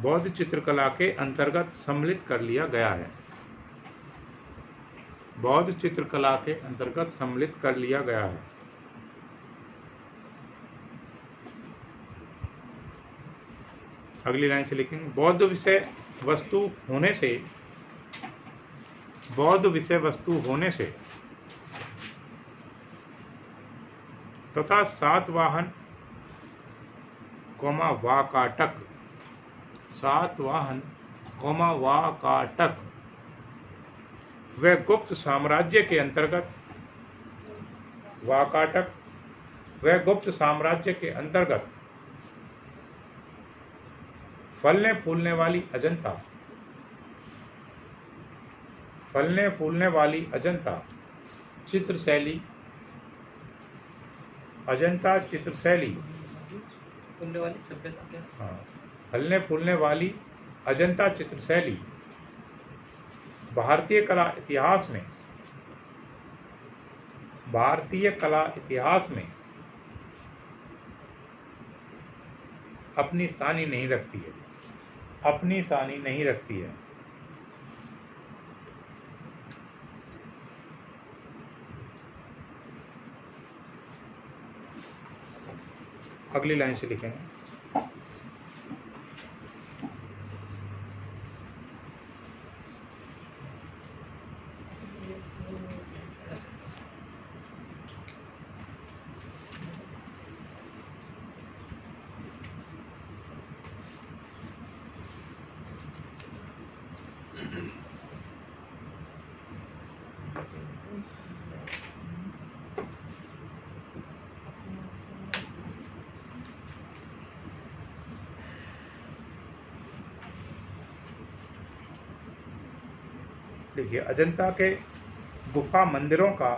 बौद्ध चित्रकला के अंतर्गत सम्मिलित कर लिया गया है। बौद्ध चित्रकला के अंतर्गत सम्मिलित कर लिया गया है। अगली लाइन से लिखेंगे, बौद्ध विषय वस्तु होने से तथा सातवाहन वाकाटक व गुप्त साम्राज्य के अंतर्गत फलने फूलने वाली अजंता चित्रशैली फलने फूलने वाली अजंता चित्रशैली भारतीय कला इतिहास में अपनी सानी नहीं रखती है। अगली लाइन से लिखेंगे, देखिए, अजंता के गुफा मंदिरों का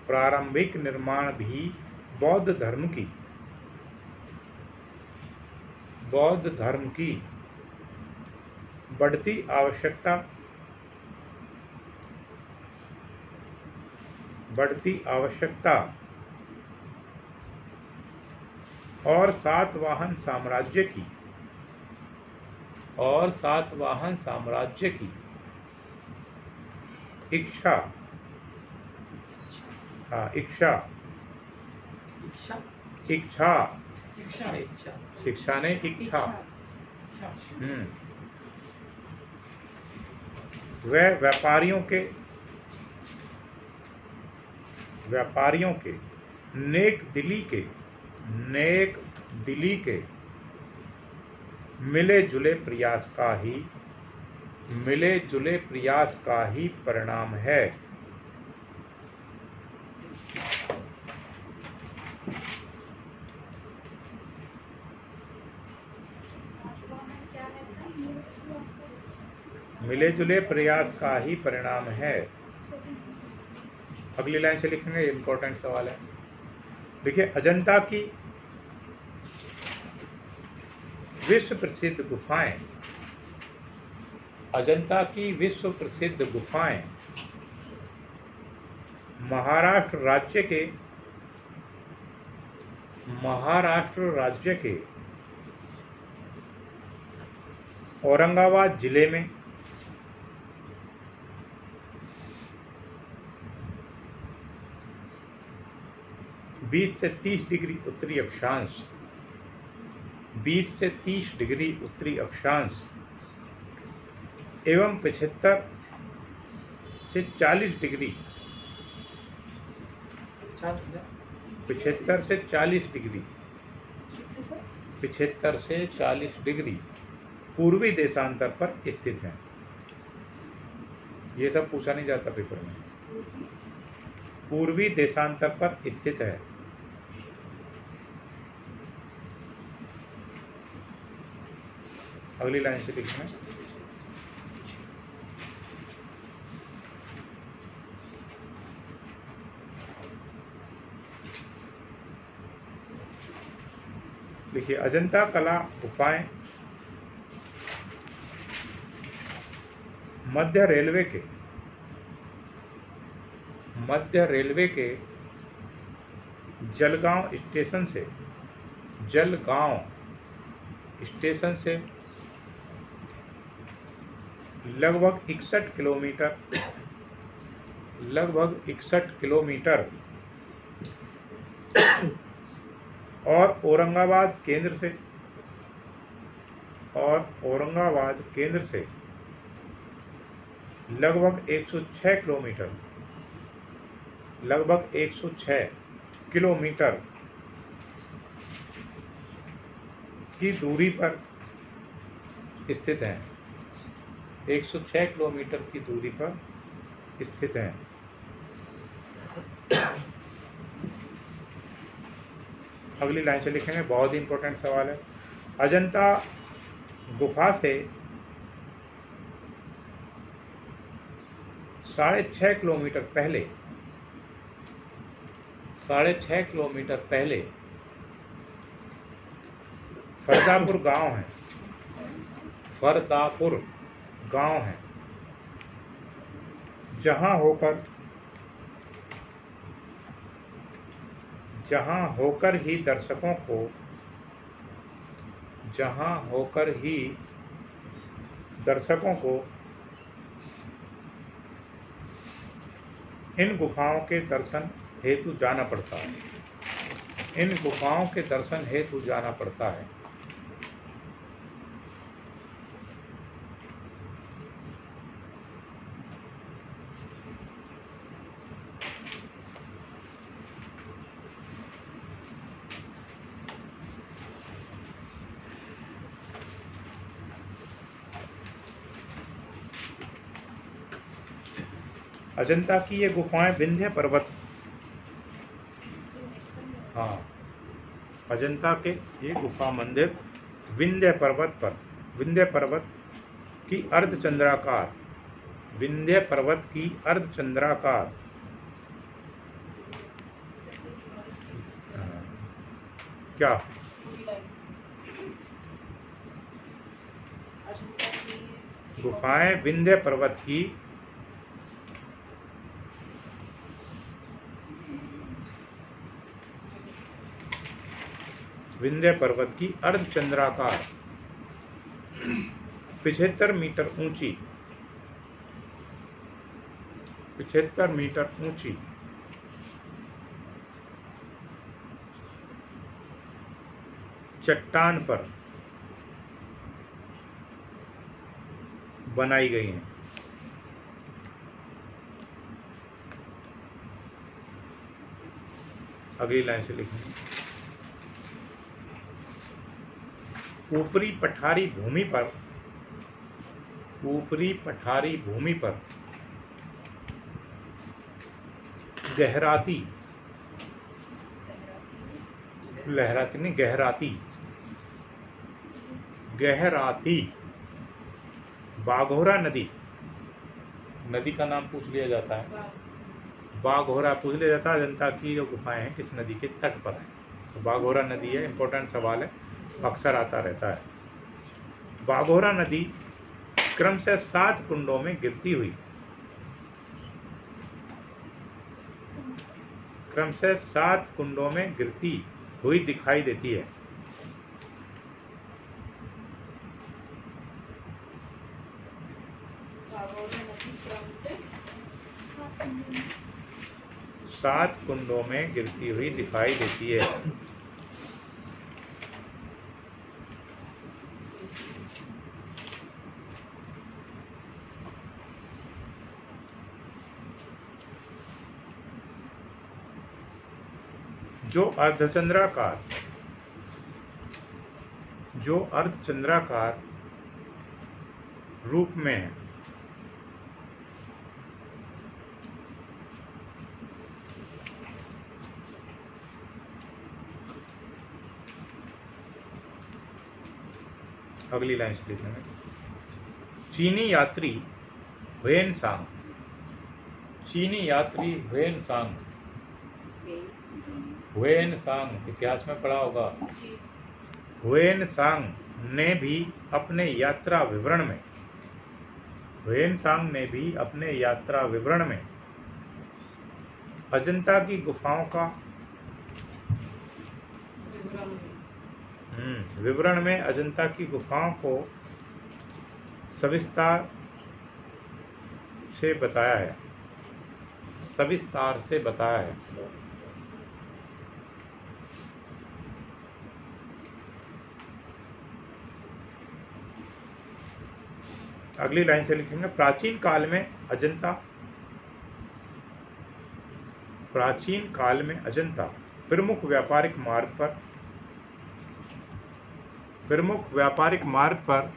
प्रारंभिक निर्माण भी बौद्ध धर्म की बढ़ती आवश्यकता और सातवाहन साम्राज्य की इच्छा व व्यापारियों के नेक दिली के मिले जुले प्रयास का ही परिणाम है। अगली लाइन से लिखेंगे, इंपॉर्टेंट सवाल है। देखिए, अजंता की विश्व प्रसिद्ध गुफाएं महाराष्ट्र राज्य के औरंगाबाद जिले में 20 से 30 डिग्री उत्तरी अक्षांश एवं 75 से 40 डिग्री पूर्वी देशांतर पर स्थित है। ये सब पूछा नहीं जाता पेपर में। पूर्वी देशांतर पर स्थित है। अगली लाइन से लिखना है, देखिए, अजंता कला गुफाएं मध्य रेलवे के जलगांव स्टेशन से लगभग 61 किलोमीटर और औरंगाबाद केंद्र से लगभग 106 किलोमीटर की दूरी पर स्थित हैं। 106 किलोमीटर की दूरी पर स्थित हैं। अगली लाइन से लिखेंगे, बहुत ही इंपॉर्टेंट सवाल है। अजंता गुफा से 6.5 किलोमीटर पहले फरदापुर गांव है, जहां होकर ही दर्शकों को इन गुफाओं के दर्शन हेतु जाना पड़ता है। अजंता की ये गुफाएं विंध्य पर्वत की अर्धचंद्राकार क्या गुफाएं विंध्य पर्वत की अर्धचंद्राकार 75 मीटर ऊंची चट्टान पर बनाई गई हैं। अगली लाइन से लिखेंगे, ऊपरी पठारी भूमि पर गहराती बाघोरा नदी का नाम पूछ लिया जाता है। अजंता की जो गुफाएं हैं किस नदी के तट पर है, तो बाघोरा नदी है। इंपॉर्टेंट सवाल है, अक्सर आता रहता है। बाघोरा नदी क्रमशः 7 कुंडों में गिरती हुई दिखाई देती है। सात कुंडों में गिरती हुई दिखाई देती है। जो अर्धचंद्राकार रूप में है, अगली लाइन से लिखेंगे, चीनी यात्री ह्वेनसांग इतिहास में पढ़ा होगा। ह्वेनसांग ने भी अपने यात्रा विवरण में ह्वेनसांग ने भी अपने यात्रा विवरण में अजंता की गुफाओं का विवरण में अजंता की गुफाओं को सविस्तार से बताया है। अगली लाइन से लिखेंगे, प्राचीन काल में अजंता प्रमुख व्यापारिक मार्ग पर